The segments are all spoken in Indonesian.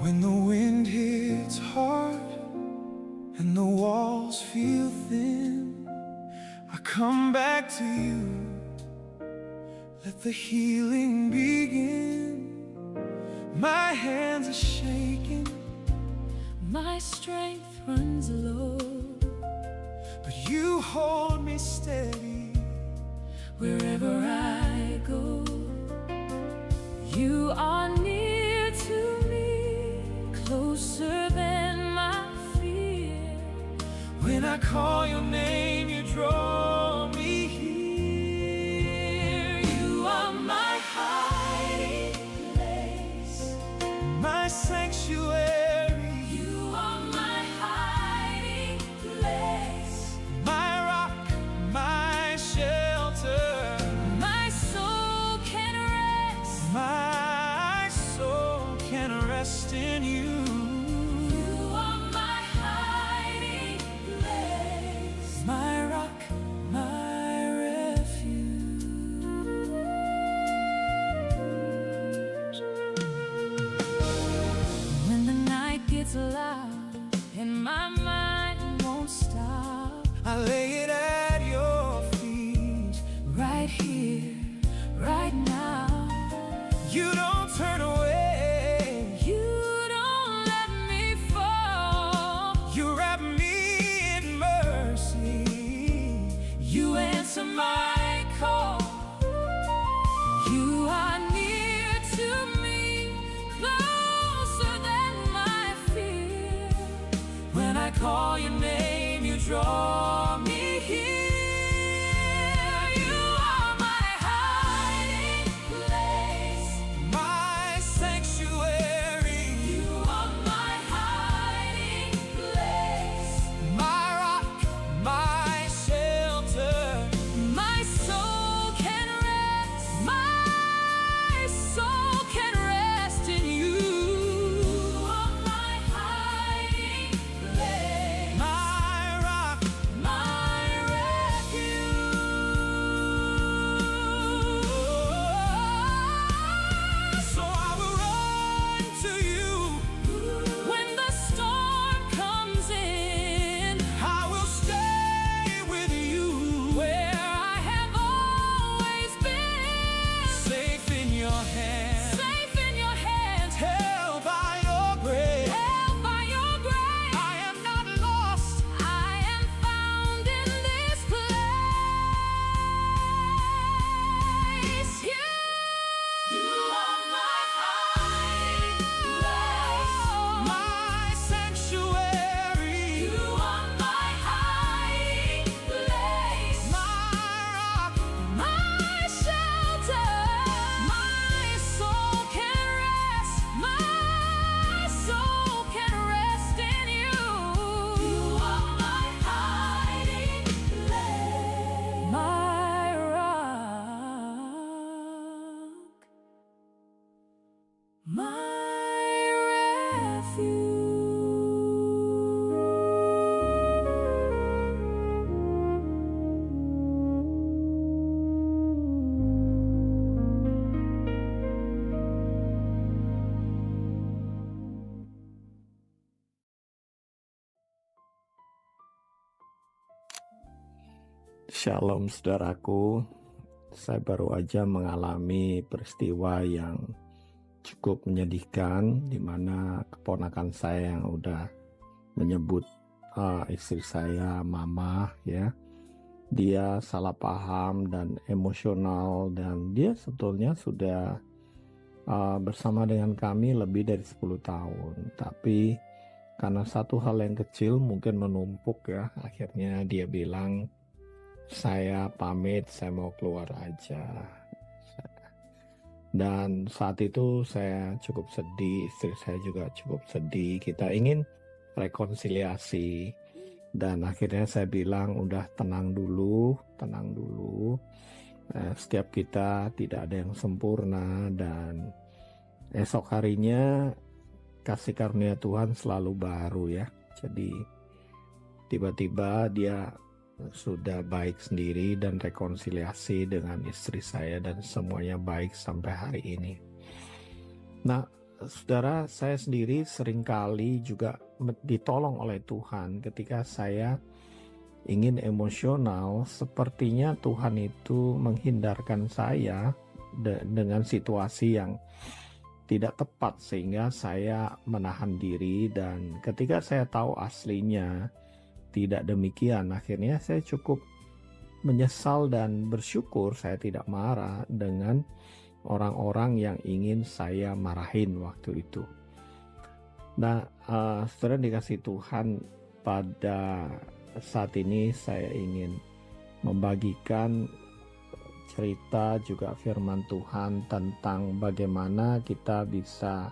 When the wind hits hard and the walls feel thin, I come back to you, let the healing begin. My hands are shaking, my strength runs low, but you hold me steady. wherever I go. You are near to me, closer than my fear. When I call your name, you draw me here. You are my hiding place, My sanctuary, you are my hiding place, my rock, my shelter. my soul can rest. My soul can rest in you. You are my hiding place, My rock, my refuge. when the night gets loud and my mind won't stop. I lay it at your feet. Right here, right now. You don't turn away. You don't let me fall. You wrap me in mercy. You answer my call. You are near to me, closer than my fear. When I call your name, you draw me here. You are my hiding place. My sanctuary, You are my hiding place. my rock, my shelter. My soul can rest. My soul can rest in you. You are my hiding place, My rock, my refuge. so I will run to you. When the storm comes in, I will stay with you. where I have always been, Safe in your hands, safe in your hands, held by your grace. held by your grace. I am not lost. I am found in this place. You are my hiding place, My sanctuary, you are my hiding place, my rock, my shelter. My soul can rest, my soul can rest in you. You are my hiding place, my rock, my Shalom saudaraku, saya baru aja mengalami peristiwa yang cukup menyedihkan di mana keponakan saya yang udah menyebut istri saya mama ya, dia salah paham dan emosional dan dia sebetulnya sudah bersama dengan kami lebih dari 10 tahun, tapi karena satu hal yang kecil mungkin menumpuk ya, akhirnya dia bilang, saya pamit, saya mau keluar aja. Dan saat itu saya cukup sedih, istri saya juga cukup sedih. Kita ingin rekonsiliasi. Dan akhirnya saya bilang, udah tenang dulu, tenang dulu. Setiap kita tidak ada yang sempurna. Dan esok harinya kasih karunia Tuhan selalu baru ya. Jadi tiba-tiba dia sudah baik sendiri dan rekonsiliasi dengan istri saya dan semuanya baik sampai hari ini. Nah, saudara, saya sendiri seringkali juga ditolong oleh Tuhan ketika saya ingin emosional. Sepertinya Tuhan itu menghindarkan saya dengan situasi yang tidak tepat sehingga saya menahan diri, dan ketika saya tahu aslinya tidak demikian, akhirnya saya cukup menyesal dan bersyukur saya tidak marah dengan orang-orang yang ingin saya marahin waktu itu. Nah, saudara dikasih Tuhan, pada saat ini saya ingin membagikan cerita juga firman Tuhan tentang bagaimana kita bisa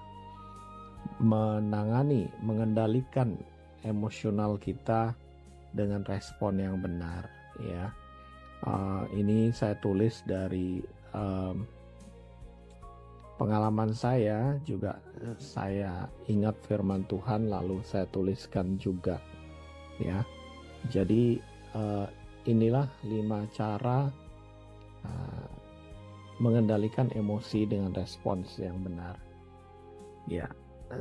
mengendalikan emosional kita dengan respon yang benar, ya. Ini saya tulis dari pengalaman saya juga. Saya ingat firman Tuhan lalu saya tuliskan juga, ya. Jadi inilah 5 cara mengendalikan emosi dengan respons yang benar, ya.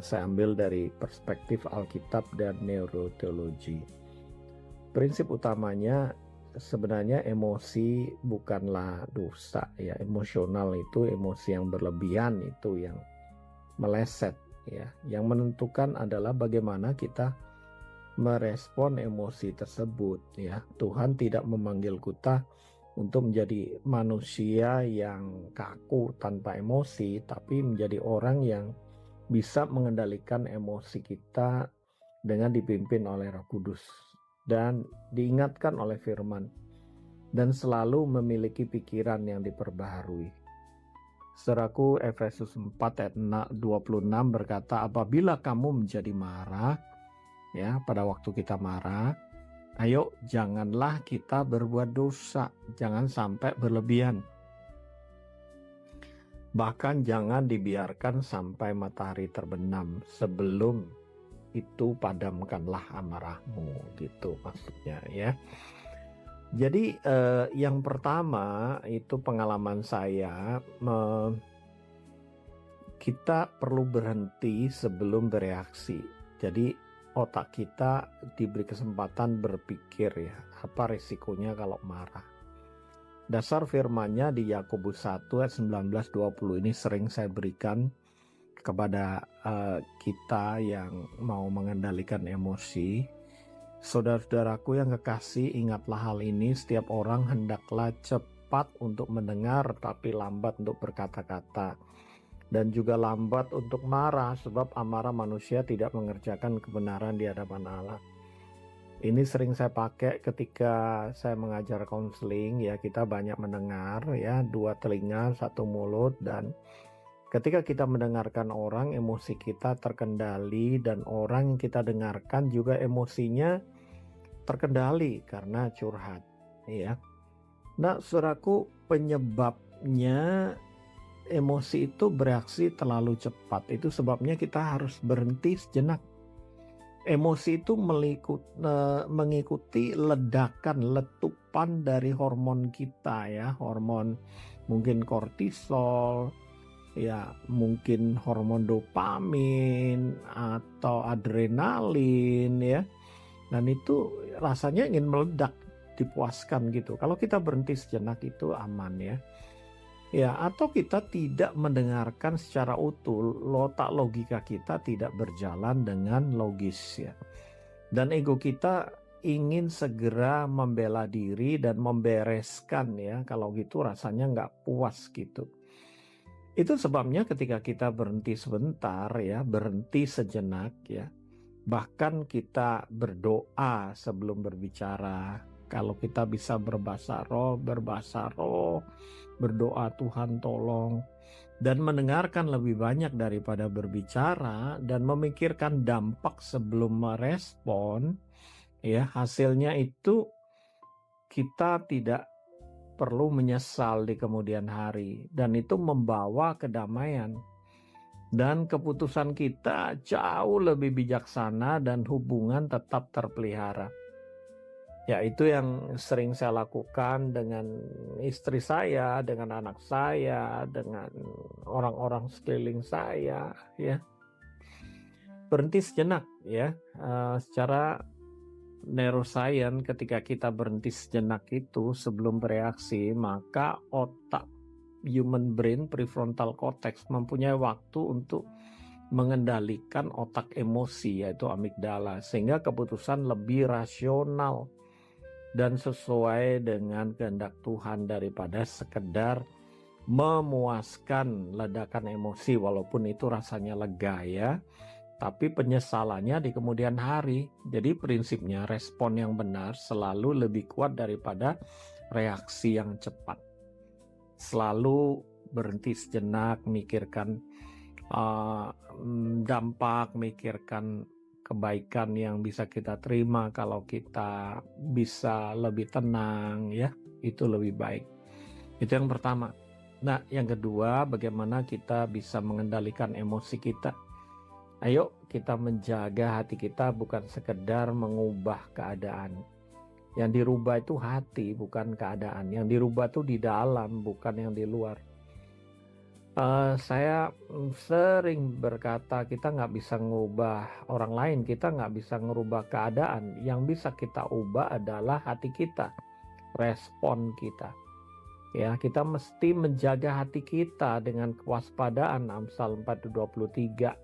Saya ambil dari perspektif Alkitab dan neuroteologi. Prinsip utamanya sebenarnya emosi bukanlah dosa, ya. Emosional itu emosi yang berlebihan, itu yang meleset, ya. Yang menentukan adalah bagaimana kita merespon emosi tersebut, ya. Tuhan tidak memanggil kita untuk menjadi manusia yang kaku tanpa emosi, tapi menjadi orang yang bisa mengendalikan emosi kita dengan dipimpin oleh Roh Kudus dan diingatkan oleh firman, dan selalu memiliki pikiran yang diperbaharui. Saudaraku, Efesus 4 ayat 26 berkata, apabila kamu menjadi marah, ya, pada waktu kita marah, ayo janganlah kita berbuat dosa, jangan sampai berlebihan. Bahkan jangan dibiarkan sampai matahari terbenam, sebelum itu padamkanlah amarahmu, gitu maksudnya, ya. Jadi yang pertama itu pengalaman saya, kita perlu berhenti sebelum bereaksi. Jadi otak kita diberi kesempatan berpikir, ya, apa risikonya kalau marah. Dasar firman-Nya di Yakobus 1 ayat 19-20 ini sering saya berikan kepada kita yang mau mengendalikan emosi. Saudara-saudaraku yang kekasih, ingatlah hal ini, setiap orang hendaklah cepat untuk mendengar tapi lambat untuk berkata-kata, dan juga lambat untuk marah, sebab amarah manusia tidak mengerjakan kebenaran di hadapan Allah. Ini sering saya pakai ketika saya mengajar konseling, ya. Kita banyak mendengar, ya, 2 telinga 1 mulut, dan ketika kita mendengarkan orang, emosi kita terkendali, dan orang yang kita dengarkan juga emosinya terkendali karena curhat, ya. Nah, saudaraku, penyebabnya emosi itu bereaksi terlalu cepat. Itu sebabnya kita harus berhenti sejenak. Emosi itu mengikuti letupan dari hormon kita, ya. Hormon mungkin kortisol, ya, mungkin hormon dopamin atau adrenalin, ya. Dan itu rasanya ingin meledak, dipuaskan gitu. Kalau kita berhenti sejenak itu aman, ya. Ya, atau kita tidak mendengarkan secara utuh, otak logika kita tidak berjalan dengan logis, ya. Dan ego kita ingin segera membela diri dan membereskan, ya. Kalau gitu rasanya nggak puas gitu. Itu sebabnya ketika kita berhenti sebentar, ya, berhenti sejenak, ya. Bahkan kita berdoa sebelum berbicara. Kalau kita bisa berbahasa roh, berdoa Tuhan tolong, dan mendengarkan lebih banyak daripada berbicara, dan memikirkan dampak sebelum merespon, ya, hasilnya itu kita tidak perlu menyesal di kemudian hari, dan itu membawa kedamaian. Dan keputusan kita jauh lebih bijaksana dan hubungan tetap terpelihara. Ya, itu yang sering saya lakukan dengan istri saya, dengan anak saya, dengan orang-orang sekeliling saya, ya. Berhenti sejenak, ya. Secara neuroscience, ketika kita berhenti sejenak itu sebelum bereaksi, maka otak human brain prefrontal cortex mempunyai waktu untuk mengendalikan otak emosi, yaitu amigdala, sehingga keputusan lebih rasional dan sesuai dengan kehendak Tuhan daripada sekedar memuaskan ledakan emosi, walaupun itu rasanya lega, ya, tapi penyesalannya di kemudian hari. Jadi prinsipnya respon yang benar selalu lebih kuat daripada reaksi yang cepat. Selalu berhenti sejenak, mikirkan dampak, mikirkan kebaikan yang bisa kita terima kalau kita bisa lebih tenang, ya, itu lebih baik. Itu yang pertama. Nah, yang kedua, bagaimana kita bisa mengendalikan emosi kita. Ayo kita menjaga hati kita, bukan sekedar mengubah keadaan. Yang dirubah itu hati, bukan keadaan. Yang dirubah itu di dalam, bukan yang di luar. Saya sering berkata kita nggak bisa ngubah orang lain, kita nggak bisa ngerubah keadaan. Yang bisa kita ubah adalah hati kita, respon kita. Ya, kita mesti menjaga hati kita dengan kewaspadaan, Amsal 4:23.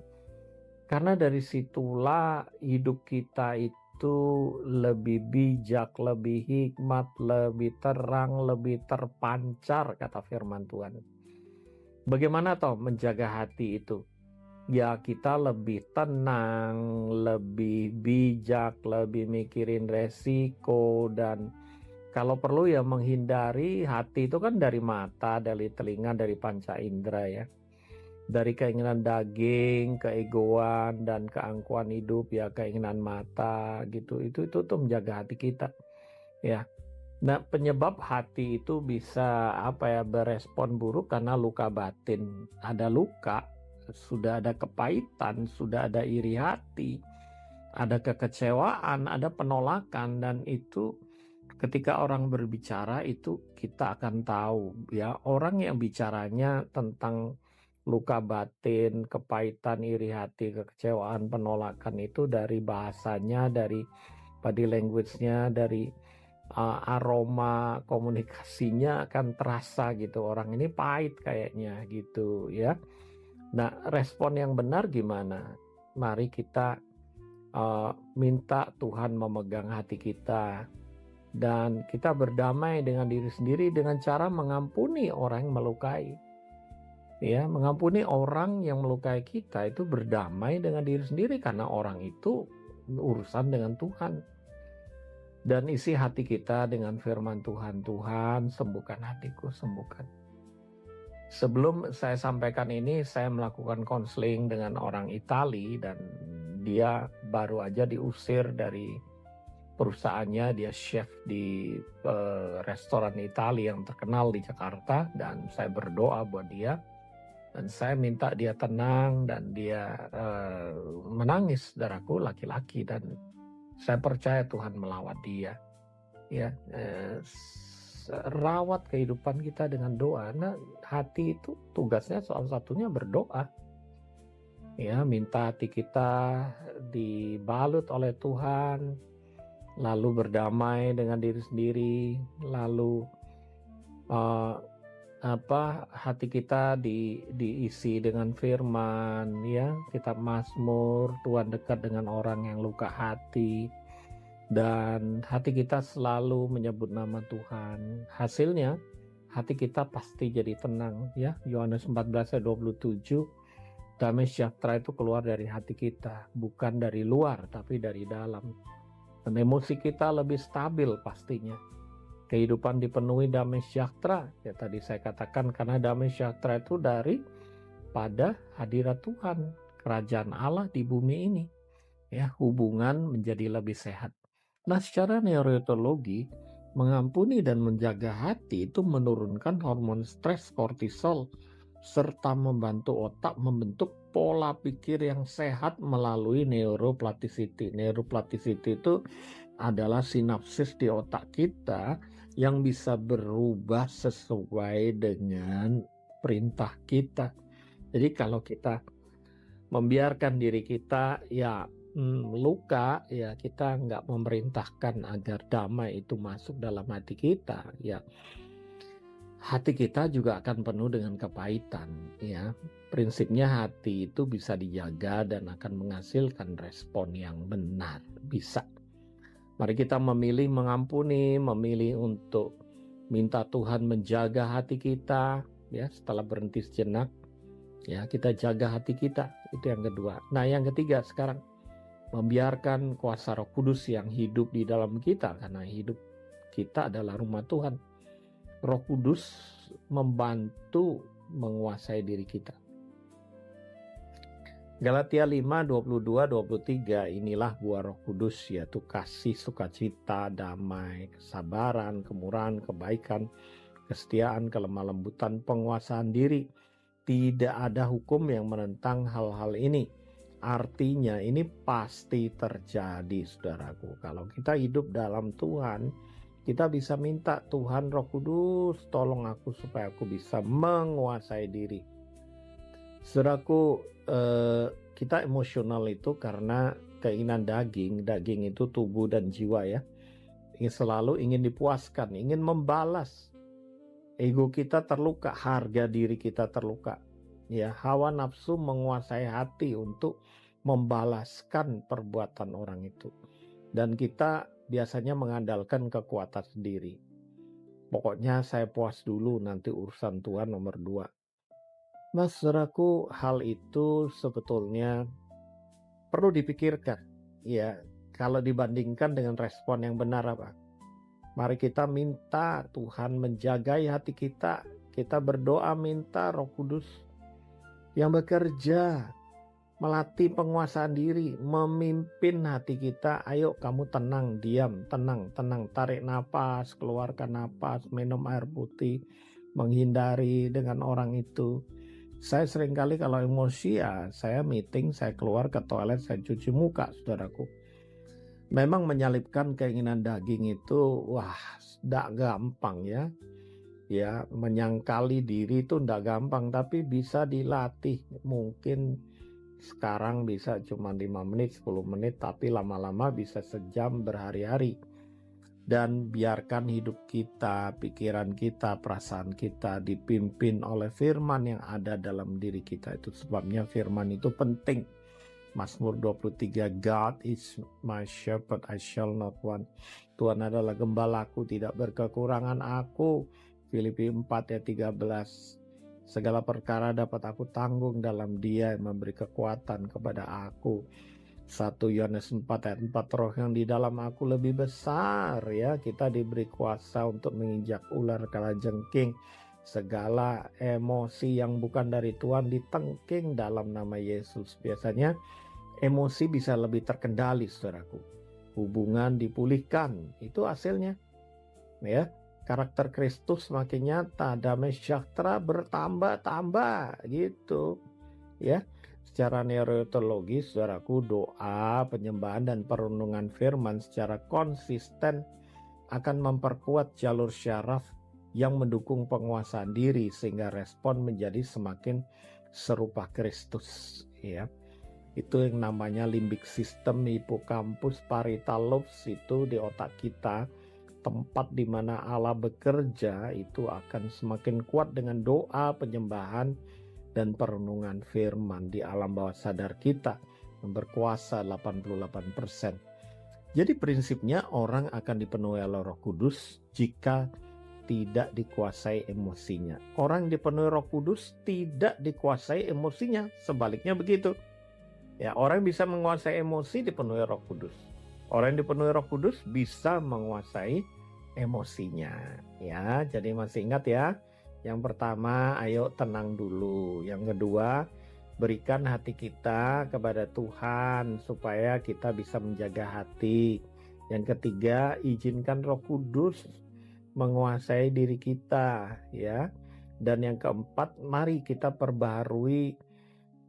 Karena dari situlah hidup kita itu lebih bijak, lebih hikmat, lebih terang, lebih terpancar, kata firman Tuhan. Bagaimana toh menjaga hati itu? Ya, kita lebih tenang, lebih bijak, lebih mikirin resiko, dan kalau perlu ya menghindari. Hati itu kan dari mata, dari telinga, dari panca indera, ya. Dari keinginan daging, keegoan, dan keangkuhan hidup, ya, keinginan mata gitu. Itu tuh menjaga hati kita, ya. Nah, penyebab hati itu bisa berespon buruk karena luka batin. Ada luka, sudah ada kepahitan, sudah ada iri hati, ada kekecewaan, ada penolakan, dan itu ketika orang berbicara itu kita akan tahu, ya, orang yang bicaranya tentang luka batin, kepahitan, iri hati, kekecewaan, penolakan itu dari bahasanya, dari body language-nya, dari aroma komunikasinya akan terasa gitu, orang ini pahit kayaknya gitu, ya. Nah, respon yang benar gimana? Mari kita minta Tuhan memegang hati kita, dan kita berdamai dengan diri sendiri dengan cara mengampuni orang yang melukai. Ya, mengampuni orang yang melukai kita itu berdamai dengan diri sendiri, karena orang itu urusan dengan Tuhan. Dan isi hati kita dengan firman Tuhan. Tuhan, sembuhkan hatiku, sembuhkan. Sebelum saya sampaikan ini, saya melakukan konseling dengan orang Itali, dan dia baru aja diusir dari perusahaannya. Dia chef di restoran Itali yang terkenal di Jakarta, dan saya berdoa buat dia. Dan saya minta dia tenang, dan dia menangis, saudaraku, laki-laki, dan saya percaya Tuhan melawat dia. Ya, rawat kehidupan kita dengan doa. Nah, hati itu tugasnya salah satunya berdoa. Ya, minta hati kita dibalut oleh Tuhan, lalu berdamai dengan diri sendiri, lalu hati kita diisi dengan firman, ya, kitab Mazmur. Tuhan dekat dengan orang yang luka hati, dan hati kita selalu menyebut nama Tuhan. Hasilnya hati kita pasti jadi tenang, ya. Yohanes 14:27, damai sejahtera itu keluar dari hati kita, bukan dari luar tapi dari dalam. Dan emosi kita lebih stabil pastinya. Kehidupan dipenuhi damai sejahtera, ya, tadi saya katakan, karena damai sejahtera itu dari pada hadirat Tuhan, kerajaan Allah di bumi ini, ya. Hubungan menjadi lebih sehat. Nah, secara neuroetologi, mengampuni dan menjaga hati itu menurunkan hormon stres, kortisol, serta membantu otak membentuk pola pikir yang sehat melalui neuroplasticity. Neuroplasticity itu adalah sinapsis di otak kita yang bisa berubah sesuai dengan perintah kita. Jadi kalau kita membiarkan diri kita luka, ya kita nggak memerintahkan agar damai itu masuk dalam hati kita, ya hati kita juga akan penuh dengan kepahitan, ya. Prinsipnya hati itu bisa dijaga dan akan menghasilkan respon yang benar, bisa. Mari kita memilih mengampuni, memilih untuk minta Tuhan menjaga hati kita, ya. Setelah berhenti sejenak, ya kita jaga hati kita, itu yang kedua. Nah, yang ketiga sekarang, membiarkan kuasa Roh Kudus yang hidup di dalam kita, karena hidup kita adalah rumah Tuhan. Roh Kudus membantu menguasai diri kita. Galatia 5, 22, 23, inilah buah Roh Kudus, yaitu kasih, sukacita, damai, kesabaran, kemurahan, kebaikan, kesetiaan, kelemah lembutan, penguasaan diri. Tidak ada hukum yang menentang hal-hal ini. Artinya ini pasti terjadi, saudaraku. Kalau kita hidup dalam Tuhan, kita bisa minta, Tuhan Roh Kudus, tolong aku supaya aku bisa menguasai diri. Saudaraku, kita emosional itu karena keinginan daging. Daging itu tubuh dan jiwa, ya. Selalu ingin dipuaskan, ingin membalas. Ego kita terluka, harga diri kita terluka. Ya, hawa nafsu menguasai hati untuk membalaskan perbuatan orang itu. Dan kita biasanya mengandalkan kekuatan sendiri. Pokoknya saya puas dulu, nanti urusan Tuhan nomor 2. Mas, saudaraku, hal itu sebetulnya perlu dipikirkan. Ya, kalau dibandingkan dengan respon yang benar apa? Mari kita minta Tuhan menjagai hati kita. Kita berdoa minta Roh Kudus yang bekerja, melatih penguasaan diri, memimpin hati kita. Ayo kamu tenang, diam, tenang, tarik napas, keluarkan napas, minum air putih, menghindari dengan orang itu. Saya seringkali kalau emosi, ya saya meeting, saya keluar ke toilet, saya cuci muka, saudaraku. Memang menyalipkan keinginan daging itu, tidak gampang, ya. Ya, menyangkali diri itu tidak gampang, tapi bisa dilatih. Mungkin sekarang bisa cuma 5 menit, 10 menit, tapi lama-lama bisa sejam, berhari-hari. Dan biarkan hidup kita, pikiran kita, perasaan kita dipimpin oleh firman yang ada dalam diri kita. Itu sebabnya firman itu penting. Mazmur 23, God is my shepherd, I shall not want. Tuhan adalah gembalaku, tidak berkekurangan aku. Filipi 4 ayat 13. Segala perkara dapat aku tanggung dalam Dia yang memberi kekuatan kepada aku. 1 Yohanes 4 ayat 4, roh yang di dalam aku lebih besar, ya. Kita diberi kuasa untuk menginjak ular kalajengking. Segala emosi yang bukan dari Tuhan ditengking dalam nama Yesus. Biasanya emosi bisa lebih terkendali, saudaraku. Hubungan dipulihkan, itu hasilnya, ya. Karakter Kristus makin nyata, damai sejahtera bertambah-tambah, gitu, ya. Secara neuroteologis, saudaraku, doa, penyembahan, dan perenungan firman secara konsisten akan memperkuat jalur syaraf yang mendukung penguasaan diri, sehingga respon menjadi semakin serupa Kristus, ya. Itu yang namanya limbik system, hipokampus, parietal lobes, itu di otak kita, tempat di mana Allah bekerja, itu akan semakin kuat dengan doa, penyembahan, dan perenungan firman di alam bawah sadar kita yang berkuasa 88%. Jadi prinsipnya orang akan dipenuhi oleh Roh Kudus jika tidak dikuasai emosinya. Orang dipenuhi Roh Kudus tidak dikuasai emosinya, sebaliknya begitu. Ya, orang bisa menguasai emosi dipenuhi Roh Kudus. Orang yang dipenuhi Roh Kudus bisa menguasai emosinya. Ya, jadi masih ingat ya. Yang pertama, ayo tenang dulu. Yang kedua, berikan hati kita kepada Tuhan supaya kita bisa menjaga hati. Yang ketiga, izinkan Roh Kudus menguasai diri kita, ya. Dan yang keempat, mari kita perbaharui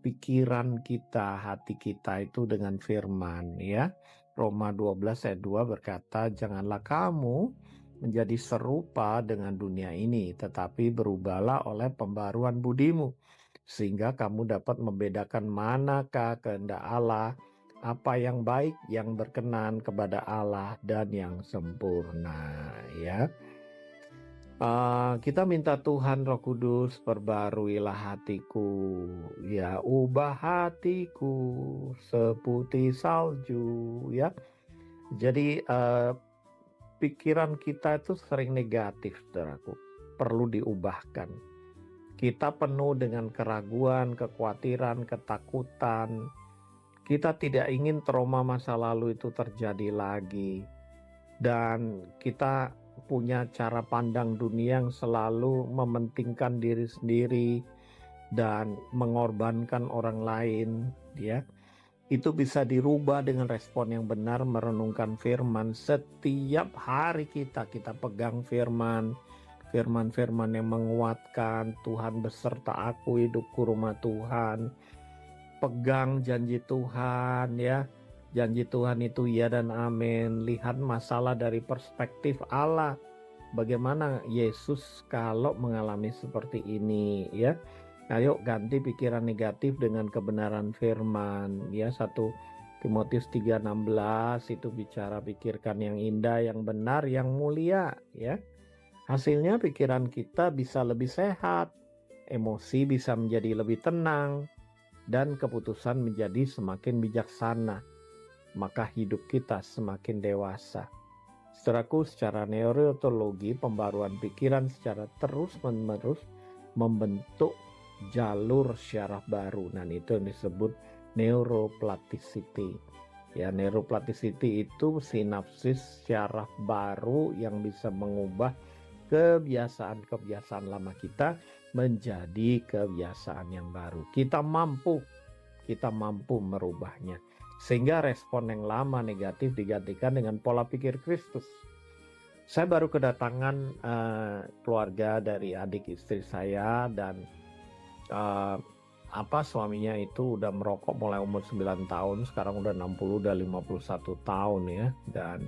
pikiran kita, hati kita itu dengan firman, ya. Roma 12 ayat 2 berkata, "Janganlah kamu menjadi serupa dengan dunia ini, tetapi berubahlah oleh pembaruan budimu, sehingga kamu dapat membedakan manakah kehendak Allah, apa yang baik, yang berkenan kepada Allah, dan yang sempurna." Ya, kita minta Tuhan Roh Kudus, perbaruilah hatiku, ya ubah hatiku seputih salju, ya. Jadi pikiran kita itu sering negatif, saudaraku, perlu diubahkan. Kita penuh dengan keraguan, kekhawatiran, ketakutan. Kita tidak ingin trauma masa lalu itu terjadi lagi. Dan kita punya cara pandang dunia yang selalu mementingkan diri sendiri dan mengorbankan orang lain, ya. Itu bisa dirubah dengan respon yang benar, merenungkan firman. Setiap hari kita pegang firman yang menguatkan. Tuhan beserta aku, hidupku rumah Tuhan. Pegang janji Tuhan, ya. Janji Tuhan itu ya dan amin. Lihat masalah dari perspektif Allah. Bagaimana Yesus kalau mengalami seperti ini, ya. Ayo ganti pikiran negatif dengan kebenaran firman, ya. 1 Timotius 3:16 itu bicara pikirkan yang indah, yang benar, yang mulia, ya. Hasilnya pikiran kita bisa lebih sehat, emosi bisa menjadi lebih tenang, dan keputusan menjadi semakin bijaksana. Maka hidup kita semakin dewasa. Saudaraku, secara neurologi, pembaruan pikiran secara terus-menerus membentuk jalur syaraf baru. Nah, itu yang disebut neuroplasticity. Ya, neuroplasticity itu sinapsis syaraf baru yang bisa mengubah kebiasaan-kebiasaan lama kita menjadi kebiasaan yang baru. Kita mampu merubahnya. Sehingga respon yang lama negatif digantikan dengan pola pikir Kristus. Saya baru kedatangan keluarga dari adik istri saya, dan suaminya itu udah merokok mulai umur 9 tahun, sekarang udah 60, udah 51 tahun, ya. Dan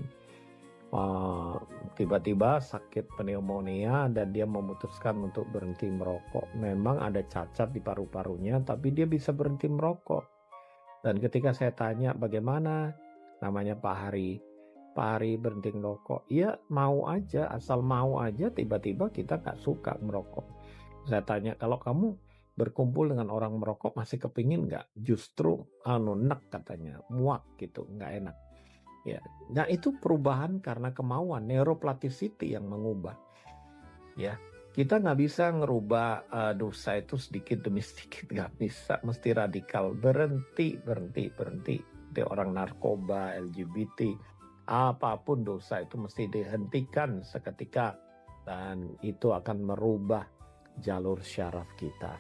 tiba-tiba sakit pneumonia dan dia memutuskan untuk berhenti merokok. Memang ada cacat di paru-parunya, tapi dia bisa berhenti merokok. Dan ketika saya tanya bagaimana, namanya Pak Hari berhenti merokok. Ya mau aja, asal mau aja, tiba-tiba kita gak suka merokok. Saya tanya, kalau kamu berkumpul dengan orang merokok masih kepingin gak? Justru nek katanya, muak gitu, gak enak. Ya, nah itu perubahan karena kemauan, neuroplasticity yang mengubah. Ya, kita nggak bisa ngerubah dosa itu sedikit demi sedikit, nggak bisa, mesti radikal, berhenti. Di orang narkoba, LGBT, apapun dosa itu mesti dihentikan seketika, dan itu akan merubah jalur syaraf kita.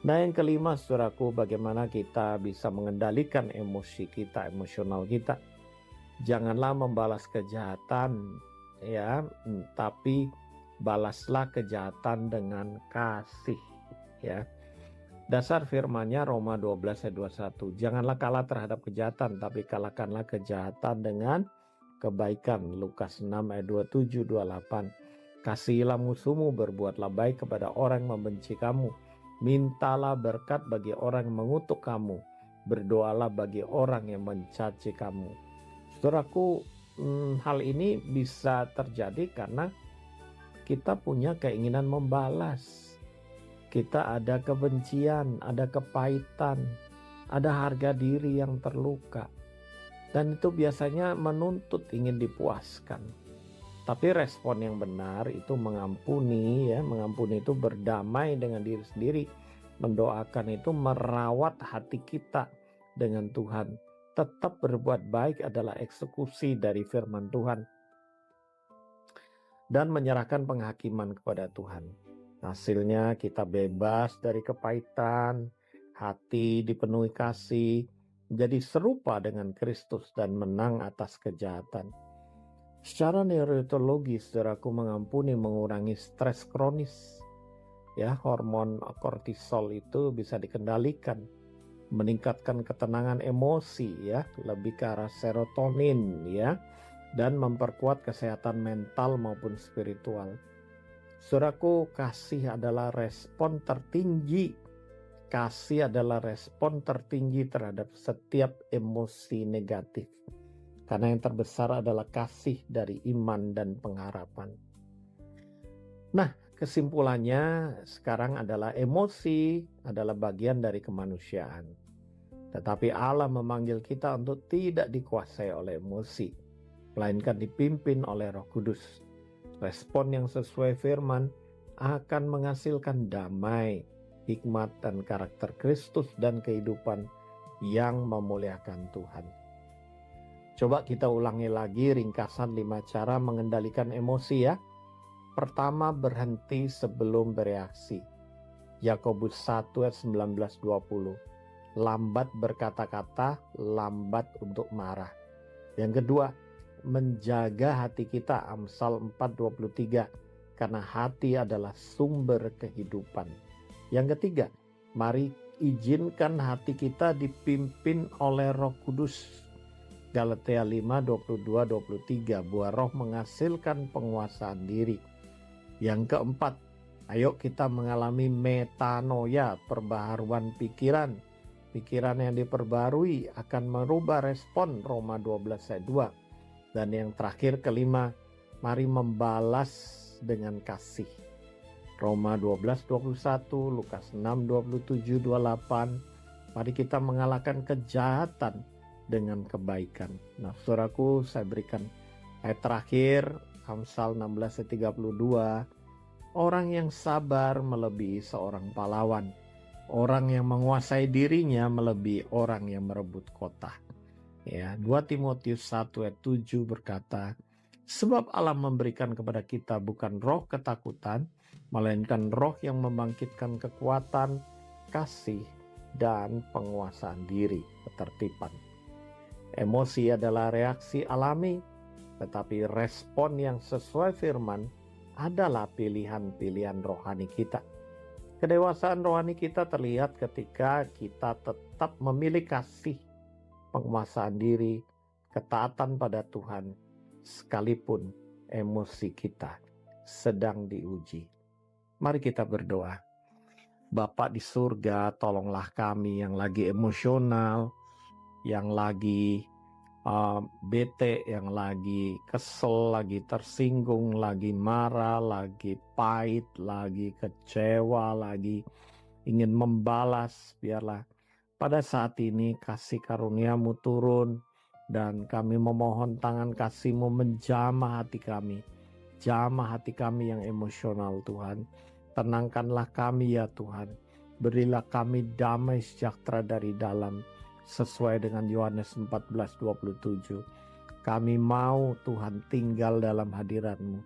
Nah, yang kelima, saudaraku, bagaimana kita bisa mengendalikan emosi kita, emosional kita. Janganlah membalas kejahatan, ya, tapi balaslah kejahatan dengan kasih, ya. Dasar firman-Nya Roma 12 ayat 21. Janganlah kalah terhadap kejahatan, tapi kalahkanlah kejahatan dengan kebaikan. Lukas 6 ayat 27 28. Kasihilah musuhmu, berbuatlah baik kepada orang yang membenci kamu. Mintalah berkat bagi orang yang mengutuk kamu. Berdoalah bagi orang yang mencaci kamu. Saudaraku, hal ini bisa terjadi karena kita punya keinginan membalas. Kita ada kebencian, ada kepahitan, ada harga diri yang terluka. Dan itu biasanya menuntut ingin dipuaskan. Tapi respon yang benar itu mengampuni, ya. Mengampuni itu berdamai dengan diri sendiri. Mendoakan itu merawat hati kita dengan Tuhan. Tetap berbuat baik adalah eksekusi dari firman Tuhan. Dan menyerahkan penghakiman kepada Tuhan. Hasilnya kita bebas dari kepahitan, hati dipenuhi kasih, menjadi serupa dengan Kristus dan menang atas kejahatan. Secara neurologi, saudaraku, mengampuni mengurangi stres kronis. Ya, hormon kortisol itu bisa dikendalikan. meningkatkan ketenangan emosi ya, lebih ke arah serotonin ya, dan memperkuat kesehatan mental maupun spiritual. Saudaraku, kasih adalah respon tertinggi. Kasih adalah respon tertinggi terhadap setiap emosi negatif. Karena yang terbesar adalah kasih dari iman dan pengharapan. Nah, kesimpulannya sekarang adalah emosi adalah bagian dari kemanusiaan. Tetapi Allah memanggil kita untuk tidak dikuasai oleh emosi, melainkan dipimpin oleh Roh Kudus. Respon yang sesuai firman akan menghasilkan damai, hikmat, dan karakter Kristus dan kehidupan yang memuliakan Tuhan. Coba kita ulangi lagi ringkasan 5 cara mengendalikan emosi ya. Pertama, berhenti sebelum bereaksi. Yakobus 1 ayat 19-20. Lambat berkata-kata, lambat untuk marah. Yang kedua, menjaga hati kita, Amsal 4:23, karena hati adalah sumber kehidupan. Yang ketiga, mari izinkan hati kita dipimpin oleh Roh Kudus. Galatia 5:22-23, buah roh menghasilkan penguasaan diri. Yang keempat, ayo kita mengalami metanoia, perbaharuan pikiran. Pikiran yang diperbarui akan merubah respon, Roma 12 ayat 2. Dan yang terakhir, kelima, mari membalas dengan kasih. Roma 12:21, Lukas 6:27-28. Mari kita mengalahkan kejahatan dengan kebaikan. Nah, saudaraku, saya berikan ayat terakhir, Amsal 16:32. Orang yang sabar melebihi seorang pahlawan. Orang yang menguasai dirinya melebihi orang yang merebut kota. Ya, 2 Timotius 1 ayat 7 berkata, sebab Allah memberikan kepada kita bukan roh ketakutan, melainkan roh yang membangkitkan kekuatan, kasih, dan penguasaan diri, ketertiban. Emosi adalah reaksi alami, tetapi respon yang sesuai firman adalah pilihan-pilihan rohani kita. Kedewasaan rohani kita terlihat ketika kita tetap memilih kasih, penguasaan diri, ketaatan pada Tuhan, sekalipun emosi kita sedang diuji. Mari kita berdoa. Bapa di surga, tolonglah kami yang lagi emosional, yang lagi bete, yang lagi kesel, lagi tersinggung, lagi marah, lagi pahit, lagi kecewa, lagi ingin membalas. Biarlah pada saat ini kasih karunia-Mu turun, dan kami memohon tangan kasih-Mu menjamah hati kami. Jamah hati kami yang emosional, Tuhan. Tenangkanlah kami ya Tuhan. Berilah kami damai sejahtera dari dalam, sesuai dengan Yohanes 14:27. Kami mau Tuhan tinggal dalam hadirat-Mu.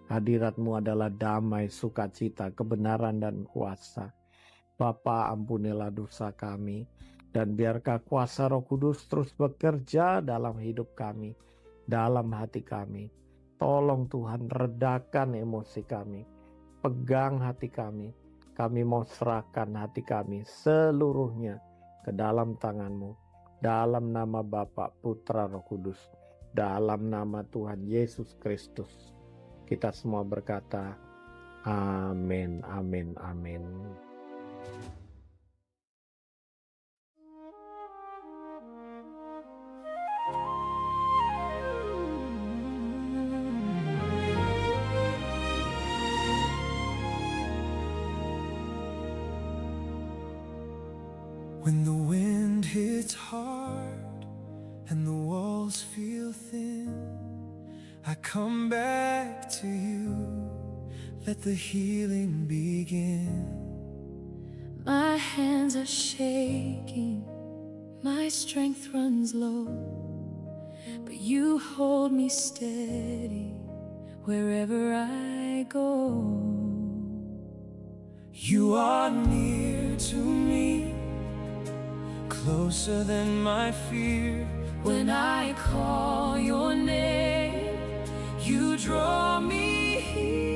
Hadirat-Mu adalah damai, sukacita, kebenaran, dan kuasa. Bapa, ampunilah dosa kami, dan biarkah kuasa Roh Kudus terus bekerja dalam hidup kami, dalam hati kami. Tolong Tuhan, redakan emosi kami, pegang hati kami. Kami mau serahkan hati kami seluruhnya ke dalam tangan-Mu. Dalam nama Bapa, Putra, Roh Kudus, dalam nama Tuhan Yesus Kristus, kita semua berkata, amin, amin, amin. When the wind hits hard and the walls feel thin, I come back to you, let the healing begin. My hands are shaking, my strength runs low, but you hold me steady wherever I go. You are near to me, closer than my fear. When I call your name, you draw me here.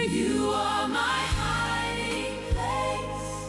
You are my hiding place,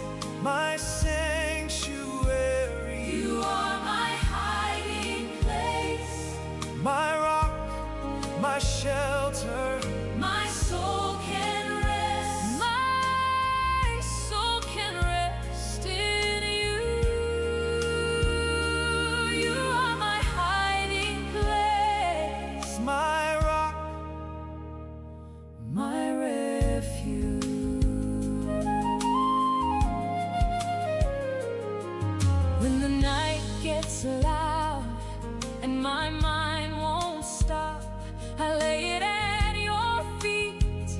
gets loud and my mind won't stop, I lay it at your feet,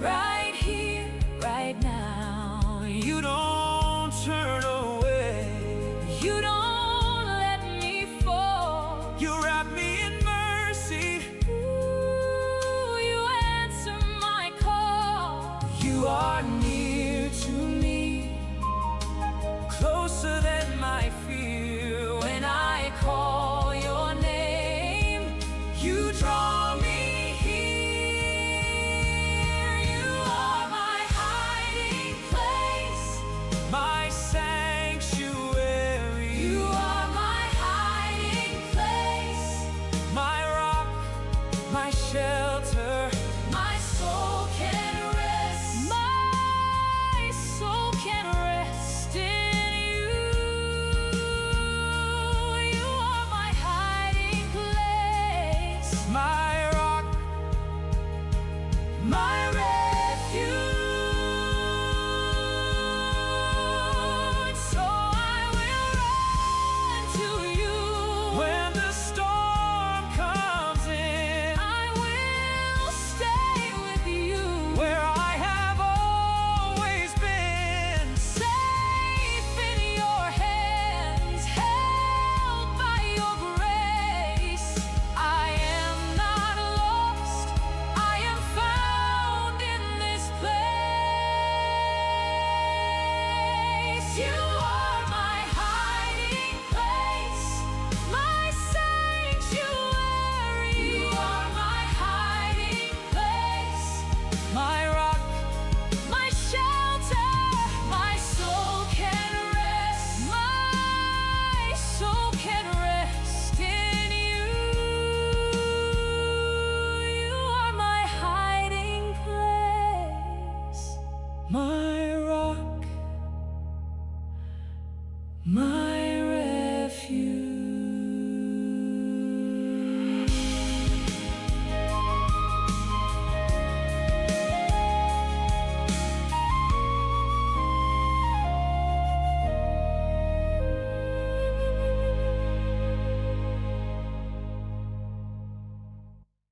right here, right now. You don't turn away. You don't let me fall. You wrap me in mercy. Ooh, you answer my call. You are near to me, closer than my fear. When I call your name, You draw me here. You are my hiding place. my sanctuary. You are my hiding place. My rock, my shelter. My soul can rest. My soul can rest in you. You are my hiding place. My rock, my refuge. So I will run to you. When the storm comes in, I will stay with you. where I have always been. Safe in your hands, held by your grace. I am not lost, I am found in this place. You are my hiding place, my sanctuary. You are my hiding place, My rock, my shelter. My soul can rest. My soul can rest in you. You are my hiding place, my rock, my refuge.